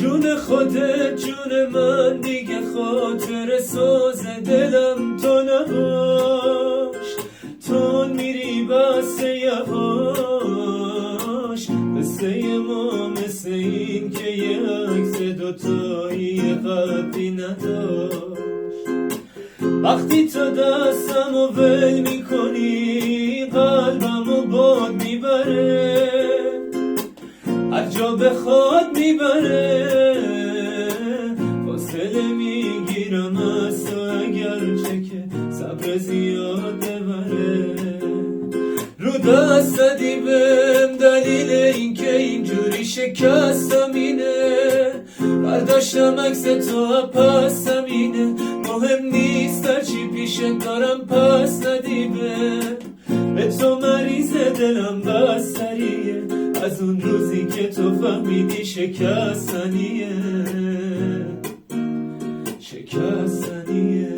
جون خودت جون من، دیگه خاطر ساز دلم تو نباش. تو میری بس یواش، قصه ما مثل این که یه عکس دوتایی قدی نداشت. وقتی تو دستمو ول میکنی قلبمو باد میبره، هر جا بخواد میبره. فاصله میگیرم از تو اگرچه که صبر زیاد ببره. رو دست زدی بهم دلیل این که اینجوری شکستم اینه، برداشتم عکس تو پسم اینه. مهم نیست هرچی پیشت دارم پس ندیبه، به تو مریض دلم بستریه. از اون روزی که تو فهمیدی شکستنیه، شکستنیه.